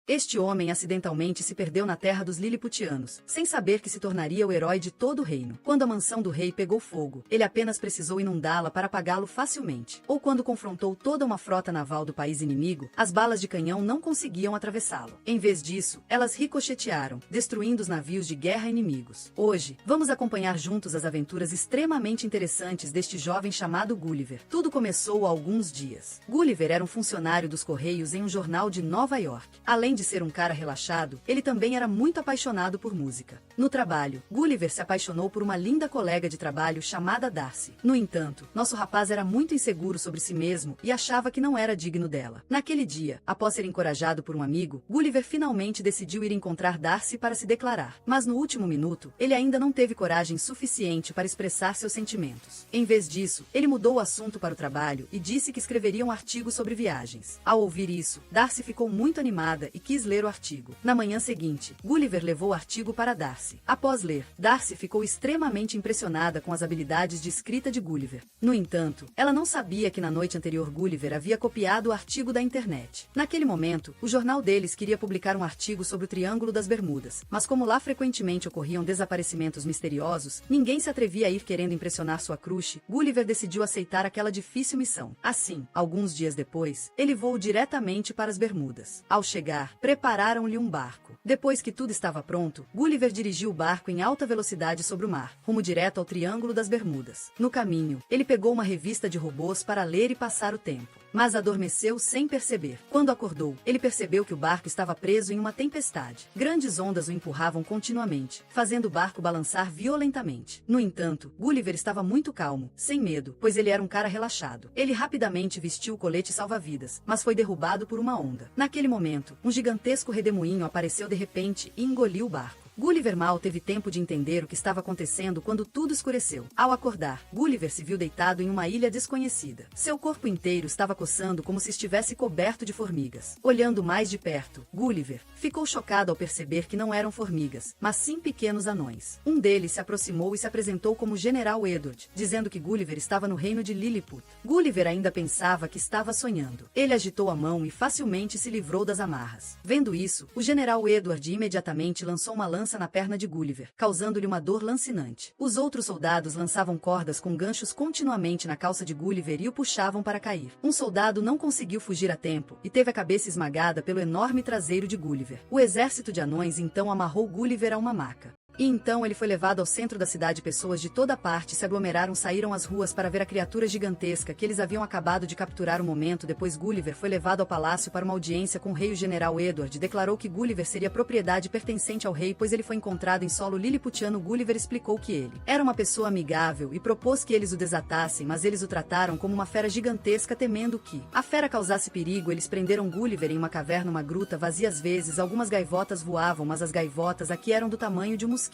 Este homem acidentalmente se perdeu na terra dos Liliputianos, sem saber que se tornaria o herói de todo o reino. Quando a mansão do rei pegou fogo, ele apenas precisou inundá-la para apagá-lo facilmente. Ou quando confrontou toda uma frota naval do país inimigo, as balas de canhão não conseguiam atravessá-lo. Em vez disso, elas ricochetearam, destruindo os navios de guerra inimigos. Hoje, vamos acompanhar juntos as aventuras extremamente interessantes deste jovem chamado Gulliver. Tudo começou há alguns dias. Gulliver era um funcionário dos Correios em um jornal de Nova York. Além de ser um cara relaxado, ele também era muito apaixonado por música. No trabalho, Gulliver se apaixonou por uma linda colega de trabalho chamada Darcy. No entanto, nosso rapaz era muito inseguro sobre si mesmo e achava que não era digno dela. Naquele dia, após ser encorajado por um amigo, Gulliver finalmente decidiu ir encontrar Darcy para se declarar. Mas no último minuto, ele ainda não teve coragem suficiente para expressar seus sentimentos. Em vez disso, ele mudou o assunto para o trabalho e disse que escreveria um artigo sobre viagens. Ao ouvir isso, Darcy ficou muito animada e quis ler o artigo. Na manhã seguinte, Gulliver levou o artigo para Darcy. Após ler, Darcy ficou extremamente impressionada com as habilidades de escrita de Gulliver. No entanto, ela não sabia que na noite anterior Gulliver havia copiado o artigo da internet. Naquele momento, o jornal deles queria publicar um artigo sobre o Triângulo das Bermudas, mas como lá frequentemente ocorriam desaparecimentos misteriosos, ninguém se atrevia a ir querendo impressionar sua crush. Gulliver decidiu aceitar aquela difícil missão. Assim, alguns dias depois, ele voou diretamente para as Bermudas. Ao chegar, prepararam-lhe um barco. Depois que tudo estava pronto, Gulliver dirigiu o barco em alta velocidade sobre o mar, rumo direto ao Triângulo das Bermudas. No caminho, ele pegou uma revista de robôs para ler e passar o tempo, mas adormeceu sem perceber. Quando acordou, ele percebeu que o barco estava preso em uma tempestade. Grandes ondas o empurravam continuamente, fazendo o barco balançar violentamente. No entanto, Gulliver estava muito calmo, sem medo, pois ele era um cara relaxado. Ele rapidamente vestiu o colete salva-vidas, mas foi derrubado por uma onda. Naquele momento, um gigantesco redemoinho apareceu de repente e engoliu o barco. Gulliver mal teve tempo de entender o que estava acontecendo quando tudo escureceu. Ao acordar, Gulliver se viu deitado em uma ilha desconhecida. Seu corpo inteiro estava coçando como se estivesse coberto de formigas. Olhando mais de perto, Gulliver ficou chocado ao perceber que não eram formigas, mas sim pequenos anões. Um deles se aproximou e se apresentou como General Edward, dizendo que Gulliver estava no reino de Lilliput. Gulliver ainda pensava que estava sonhando. Ele agitou a mão e facilmente se livrou das amarras. Vendo isso, o General Edward imediatamente lançou uma lança na perna de Gulliver, causando-lhe uma dor lancinante. Os outros soldados lançavam cordas com ganchos continuamente na calça de Gulliver e o puxavam para cair. Um soldado não conseguiu fugir a tempo e teve a cabeça esmagada pelo enorme traseiro de Gulliver. O exército de anões então amarrou Gulliver a uma maca. E então ele foi levado ao centro da cidade. Pessoas de toda parte se aglomeraram, saíram às ruas para ver a criatura gigantesca que eles haviam acabado de capturar. Um momento depois, Gulliver foi levado ao palácio para uma audiência com o rei. O general Edward declarou que Gulliver seria propriedade pertencente ao rei, pois ele foi encontrado em solo liliputiano. Gulliver explicou que ele era uma pessoa amigável e propôs que eles o desatassem, mas eles o trataram como uma fera gigantesca, temendo que a fera causasse perigo. Eles prenderam Gulliver em uma caverna, uma gruta vazia. Às vezes, algumas gaivotas voavam, mas as gaivotas aqui eram do tamanho de um mosquito.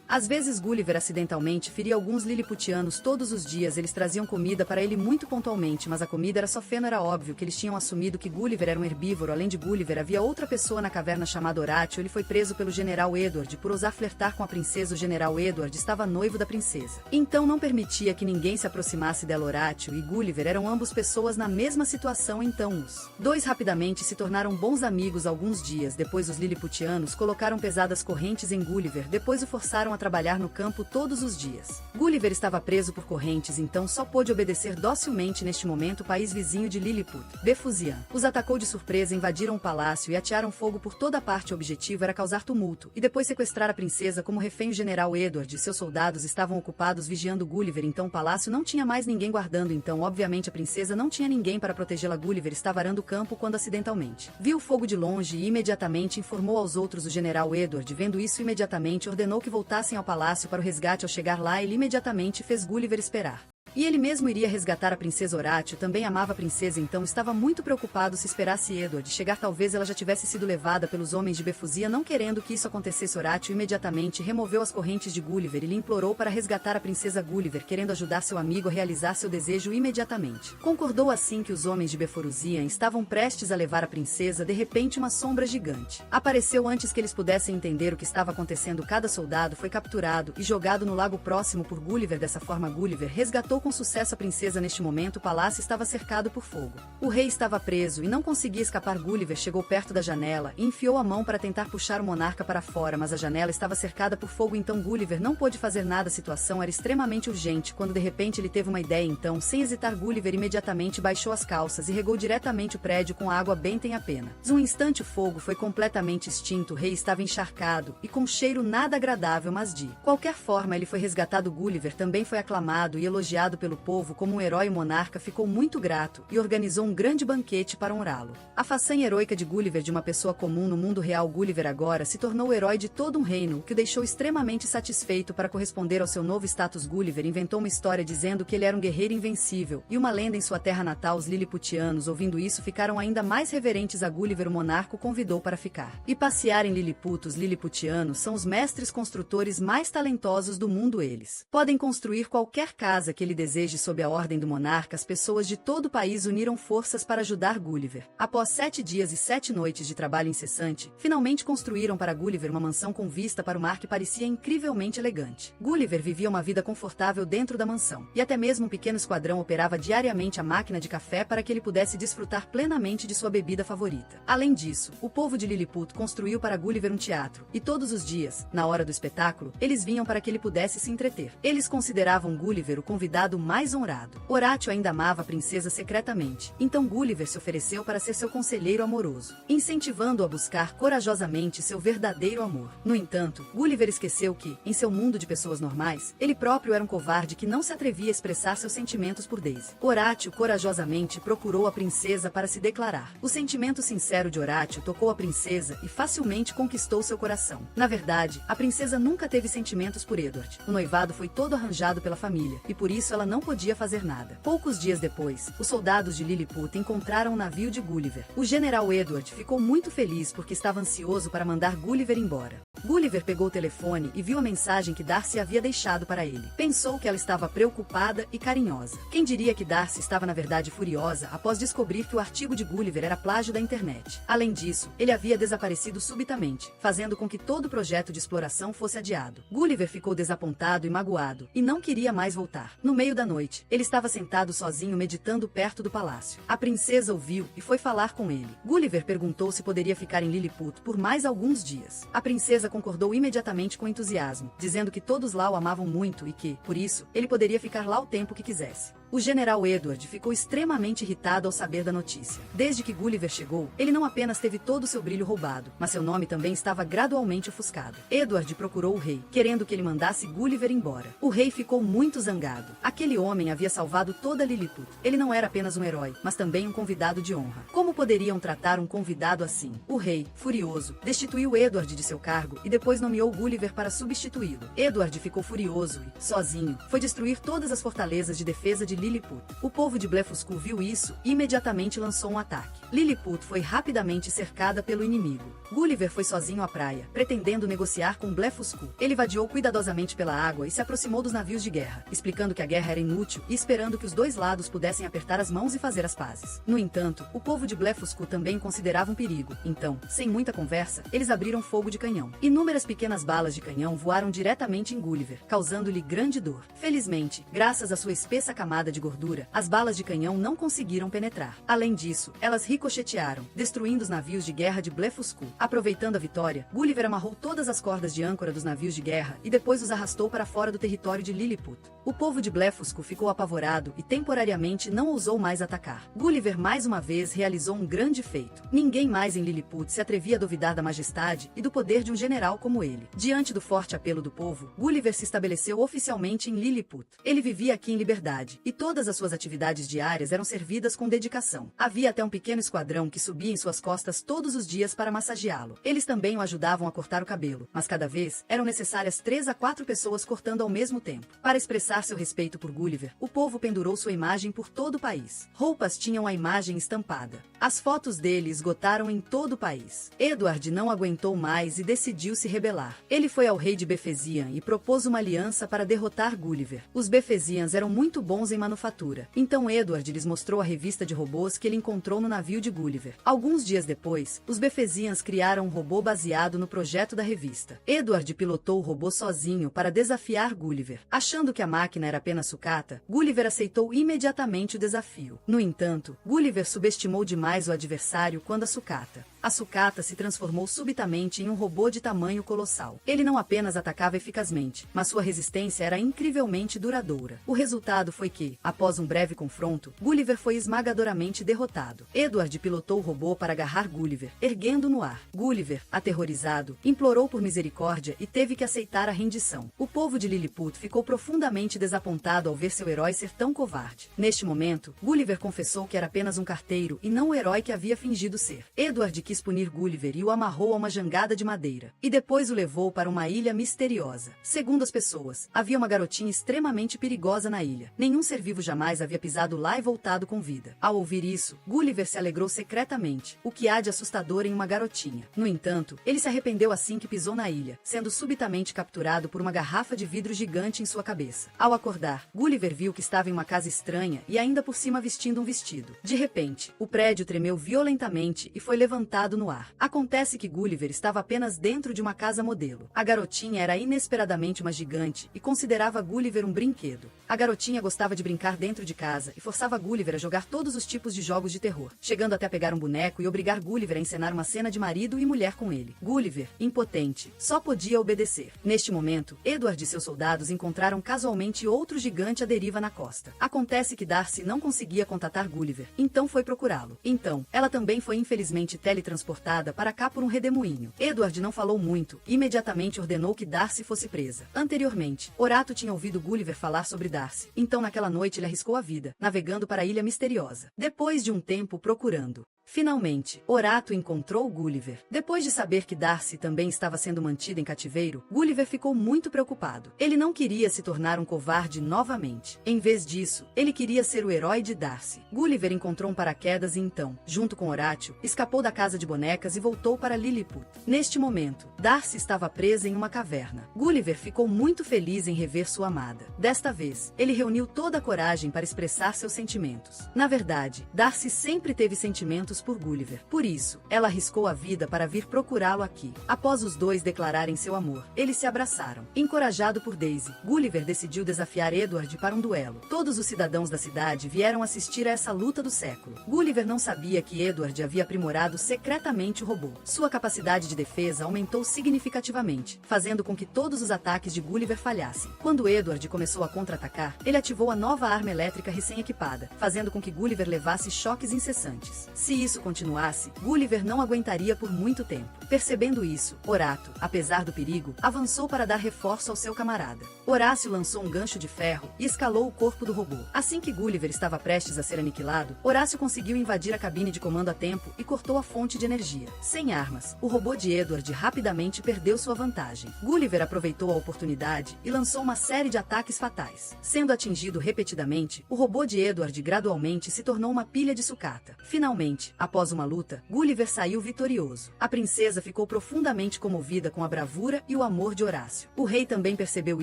Às vezes Gulliver acidentalmente feria alguns liliputianos. Todos os dias eles traziam comida para ele muito pontualmente, mas a comida era só feno. Era óbvio que eles tinham assumido que Gulliver era um herbívoro. Além de Gulliver, havia outra pessoa na caverna chamada Horatio. Ele foi preso pelo general Edward por ousar flertar com a princesa. O general Edward estava noivo da princesa, então não permitia que ninguém se aproximasse dela. Horatio e Gulliver eram ambos pessoas na mesma situação, então os dois rapidamente se tornaram bons amigos. Alguns dias depois, os liliputianos colocaram pesadas correntes em Gulliver, depois o forçaram a trabalhar no campo todos os dias. Gulliver estava preso por correntes, então só pôde obedecer docilmente. Neste momento, o país vizinho de Lilliput, Befusian, os atacou de surpresa, invadiram o palácio e atearam fogo por toda parte. O objetivo era causar tumulto e depois sequestrar a princesa como refém. O general Edward e seus soldados estavam ocupados vigiando Gulliver, então o palácio não tinha mais ninguém guardando. Então, obviamente, a princesa não tinha ninguém para protegê-la. Gulliver estava arando o campo quando acidentalmente viu o fogo de longe e imediatamente informou aos outros. O general Edward, vendo isso, imediatamente ordenou que voltassem ao palácio para o resgate. Ao chegar lá, ele imediatamente fez Gulliver esperar. E ele mesmo iria resgatar a princesa. Horatio também amava a princesa, então estava muito preocupado. Se esperasse Edward chegar, talvez ela já tivesse sido levada pelos homens de Befusia. Não querendo que isso acontecesse, Horatio imediatamente removeu as correntes de Gulliver e lhe implorou para resgatar a princesa. Gulliver, querendo ajudar seu amigo a realizar seu desejo, imediatamente concordou. Assim que os homens de Befusia estavam prestes a levar a princesa, de repente uma sombra gigante apareceu. Antes que eles pudessem entender o que estava acontecendo, cada soldado foi capturado e jogado no lago próximo por Gulliver. Dessa forma, Gulliver resgatou com sucesso a princesa. Neste momento o palácio estava cercado por fogo. O rei estava preso e não conseguia escapar. Gulliver chegou perto da janela e enfiou a mão para tentar puxar o monarca para fora, mas a janela estava cercada por fogo, então Gulliver não pôde fazer nada. A situação era extremamente urgente, quando de repente ele teve uma ideia. Então, sem hesitar, Gulliver imediatamente baixou as calças e regou diretamente o prédio com água benta em a pena. Um instante o fogo foi completamente extinto. O rei estava encharcado e com um cheiro nada agradável, mas de qualquer forma ele foi resgatado. Gulliver também foi aclamado e elogiado pelo povo como um herói. O monarca ficou muito grato e organizou um grande banquete para honrá-lo. A façanha heroica de Gulliver, de uma pessoa comum no mundo real, Gulliver agora se tornou o herói de todo um reino, o que o deixou extremamente satisfeito. Para corresponder ao seu novo status, Gulliver inventou uma história dizendo que ele era um guerreiro invencível e uma lenda em sua terra natal. Os Liliputianos, ouvindo isso, ficaram ainda mais reverentes a Gulliver. O monarca o convidou para ficar e passear em Lilliput. Os Liliputianos são os mestres construtores mais talentosos do mundo. Eles podem construir qualquer casa que ele deseje sob a ordem do monarca. As pessoas de todo o país uniram forças para ajudar Gulliver. Após 7 dias e 7 noites de trabalho incessante, finalmente construíram para Gulliver uma mansão com vista para o mar que parecia incrivelmente elegante. Gulliver vivia uma vida confortável dentro da mansão, e até mesmo um pequeno esquadrão operava diariamente a máquina de café para que ele pudesse desfrutar plenamente de sua bebida favorita. Além disso, o povo de Lilliput construiu para Gulliver um teatro, e todos os dias, na hora do espetáculo, eles vinham para que ele pudesse se entreter. Eles consideravam Gulliver o convidado mais honrado. Horatio ainda amava a princesa secretamente, então Gulliver se ofereceu para ser seu conselheiro amoroso, incentivando-o a buscar corajosamente seu verdadeiro amor. No entanto, Gulliver esqueceu que, em seu mundo de pessoas normais, ele próprio era um covarde que não se atrevia a expressar seus sentimentos por Daisy. Horatio corajosamente procurou a princesa para se declarar. O sentimento sincero de Horatio tocou a princesa e facilmente conquistou seu coração. Na verdade, a princesa nunca teve sentimentos por Edward. O noivado foi todo arranjado pela família, e por isso ela não podia fazer nada. Poucos dias depois, os soldados de Lilliput encontraram o navio de Gulliver. O general Edward ficou muito feliz porque estava ansioso para mandar Gulliver embora. Gulliver pegou o telefone e viu a mensagem que Darcy havia deixado para ele. Pensou que ela estava preocupada e carinhosa. Quem diria que Darcy estava na verdade furiosa após descobrir que o artigo de Gulliver era plágio da internet. Além disso, ele havia desaparecido subitamente, fazendo com que todo o projeto de exploração fosse adiado. Gulliver ficou desapontado e magoado, e não queria mais voltar. No meio da noite, ele estava sentado sozinho meditando perto do palácio. A princesa ouviu e foi falar com ele. Gulliver perguntou se poderia ficar em Lilliput por mais alguns dias. A princesa concordou imediatamente com entusiasmo, dizendo que todos lá o amavam muito e que, por isso, ele poderia ficar lá o tempo que quisesse. O general Edward ficou extremamente irritado ao saber da notícia. Desde que Gulliver chegou, ele não apenas teve todo o seu brilho roubado, mas seu nome também estava gradualmente ofuscado. Edward procurou o rei, querendo que ele mandasse Gulliver embora. O rei ficou muito zangado. Aquele homem havia salvado toda Lilliput. Ele não era apenas um herói, mas também um convidado de honra. Como poderiam tratar um convidado assim? O rei, furioso, destituiu Edward de seu cargo e depois nomeou Gulliver para substituí-lo. Edward ficou furioso e, sozinho, foi destruir todas as fortalezas de defesa de Lilliput. O povo de Blefuscu viu isso e imediatamente lançou um ataque. Lilliput foi rapidamente cercada pelo inimigo. Gulliver foi sozinho à praia, pretendendo negociar com Blefuscu. Ele vadiou cuidadosamente pela água e se aproximou dos navios de guerra, explicando que a guerra era inútil e esperando que os dois lados pudessem apertar as mãos e fazer as pazes. No entanto, o povo de Blefuscu também considerava um perigo. Então, sem muita conversa, eles abriram fogo de canhão. Inúmeras pequenas balas de canhão voaram diretamente em Gulliver, causando-lhe grande dor. Felizmente, graças à sua espessa camada de gordura, as balas de canhão não conseguiram penetrar. Além disso, elas ricochetearam, destruindo os navios de guerra de Blefuscu. Aproveitando a vitória, Gulliver amarrou todas as cordas de âncora dos navios de guerra e depois os arrastou para fora do território de Lilliput. O povo de Blefuscu ficou apavorado e temporariamente não ousou mais atacar. Gulliver mais uma vez realizou um grande feito. Ninguém mais em Lilliput se atrevia a duvidar da majestade e do poder de um general como ele. Diante do forte apelo do povo, Gulliver se estabeleceu oficialmente em Lilliput. Ele vivia aqui em liberdade, e todas as suas atividades diárias eram servidas com dedicação. Havia até um pequeno esquadrão que subia em suas costas todos os dias para massageá-lo. Eles também o ajudavam a cortar o cabelo, mas cada vez eram necessárias 3 a 4 pessoas cortando ao mesmo tempo. Para expressar seu respeito por Gulliver, o povo pendurou sua imagem por todo o país. Roupas tinham a imagem estampada. As fotos dele esgotaram em todo o país. Edward não aguentou mais e decidiu se rebelar. Ele foi ao rei de Befezian e propôs uma aliança para derrotar Gulliver. Os Befezians eram muito bons em manufatura. Então Edward lhes mostrou a revista de robôs que ele encontrou no navio de Gulliver. Alguns dias depois, os Befesians criaram um robô baseado no projeto da revista. Edward pilotou o robô sozinho para desafiar Gulliver. Achando que a máquina era apenas sucata, Gulliver aceitou imediatamente o desafio. No entanto, Gulliver subestimou demais o adversário quando a sucata se transformou subitamente em um robô de tamanho colossal. Ele não apenas atacava eficazmente, mas sua resistência era incrivelmente duradoura. O resultado foi que, após um breve confronto, Gulliver foi esmagadoramente derrotado. Edward pilotou o robô para agarrar Gulliver, erguendo no ar. Gulliver, aterrorizado, implorou por misericórdia e teve que aceitar a rendição. O povo de Lilliput ficou profundamente desapontado ao ver seu herói ser tão covarde. Neste momento, Gulliver confessou que era apenas um carteiro e não o herói que havia fingido ser. Edward quis punir Gulliver e o amarrou a uma jangada de madeira, e depois o levou para uma ilha misteriosa. Segundo as pessoas, havia uma garotinha extremamente perigosa na ilha. Nenhum ser vivo jamais havia pisado lá e voltado com vida. Ao ouvir isso, Gulliver se alegrou secretamente, o que há de assustador em uma garotinha. No entanto, ele se arrependeu assim que pisou na ilha, sendo subitamente capturado por uma garrafa de vidro gigante em sua cabeça. Ao acordar, Gulliver viu que estava em uma casa estranha e ainda por cima vestindo um vestido. De repente, o prédio tremeu violentamente e foi levantado no ar. Acontece que Gulliver estava apenas dentro de uma casa modelo. A garotinha era inesperadamente uma gigante e considerava Gulliver um brinquedo. A garotinha gostava de brincar dentro de casa e forçava Gulliver a jogar todos os tipos de jogos de terror, chegando até a pegar um boneco e obrigar Gulliver a encenar uma cena de marido e mulher com ele. Gulliver, impotente, só podia obedecer. Neste momento, Edward e seus soldados encontraram casualmente outro gigante à deriva na costa. Acontece que Darcy não conseguia contatar Gulliver, então foi procurá-lo. Então, ela também foi infelizmente teletransportada para cá por um redemoinho. Edward não falou muito e imediatamente ordenou que Darcy fosse presa. Anteriormente, Horato tinha ouvido Gulliver falar sobre Darcy, então naquela noite ele arriscou a vida, navegando para a Ilha Misteriosa. Depois de um tempo procurando, finalmente, Horato encontrou Gulliver. Depois de saber que Darcy também estava sendo mantida em cativeiro, Gulliver ficou muito preocupado. Ele não queria se tornar um covarde novamente. Em vez disso, ele queria ser o herói de Darcy. Gulliver encontrou um paraquedas e então, junto com Horatio, escapou da casa de bonecas e voltou para Lilliput. Neste momento, Darcy estava presa em uma caverna. Gulliver ficou muito feliz em rever sua amada. Desta vez, ele reuniu toda a coragem para expressar seus sentimentos. Na verdade, Darcy sempre teve sentimentos por Gulliver. Por isso, ela arriscou a vida para vir procurá-lo aqui. Após os dois declararem seu amor, eles se abraçaram. Encorajado por Daisy, Gulliver decidiu desafiar Edward para um duelo. Todos os cidadãos da cidade vieram assistir a essa luta do século. Gulliver não sabia que Edward havia aprimorado secretamente o robô. Sua capacidade de defesa aumentou significativamente, fazendo com que todos os ataques de Gulliver falhassem. Quando Edward começou a contra-atacar, ele ativou a nova arma elétrica recém-equipada, fazendo com que Gulliver levasse choques incessantes. Se isso continuasse, Gulliver não aguentaria por muito tempo. Percebendo isso, Horato, apesar do perigo, avançou para dar reforço ao seu camarada. Horácio lançou um gancho de ferro e escalou o corpo do robô. Assim que Gulliver estava prestes a ser aniquilado, Horácio conseguiu invadir a cabine de comando a tempo e cortou a fonte de energia. Sem armas, o robô de Edward rapidamente perdeu sua vantagem. Gulliver aproveitou a oportunidade e lançou uma série de ataques fatais. Sendo atingido repetidamente, o robô de Edward gradualmente se tornou uma pilha de sucata. Finalmente, após uma luta, Gulliver saiu vitorioso. A princesa ficou profundamente comovida com a bravura e o amor de Horácio. O rei também percebeu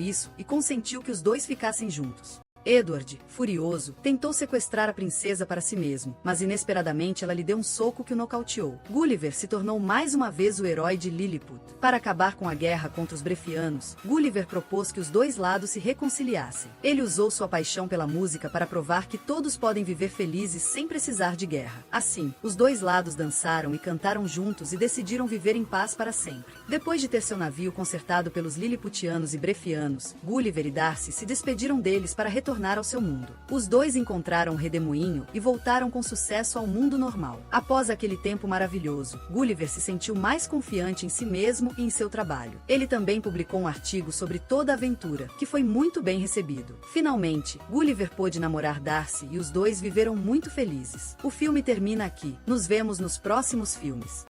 isso e consentiu que os dois ficassem juntos. Edward, furioso, tentou sequestrar a princesa para si mesmo, mas inesperadamente ela lhe deu um soco que o nocauteou. Gulliver se tornou mais uma vez o herói de Lilliput. Para acabar com a guerra contra os Brefianos, Gulliver propôs que os dois lados se reconciliassem. Ele usou sua paixão pela música para provar que todos podem viver felizes sem precisar de guerra. Assim, os dois lados dançaram e cantaram juntos e decidiram viver em paz para sempre. Depois de ter seu navio consertado pelos Lilliputianos e Brefianos, Gulliver e Darcy se despediram deles para retornar ao seu mundo. Os dois encontraram o redemoinho e voltaram com sucesso ao mundo normal. Após aquele tempo maravilhoso, Gulliver se sentiu mais confiante em si mesmo e em seu trabalho. Ele também publicou um artigo sobre toda a aventura, que foi muito bem recebido. Finalmente, Gulliver pôde namorar Darcy e os dois viveram muito felizes. O filme termina aqui. Nos vemos nos próximos filmes.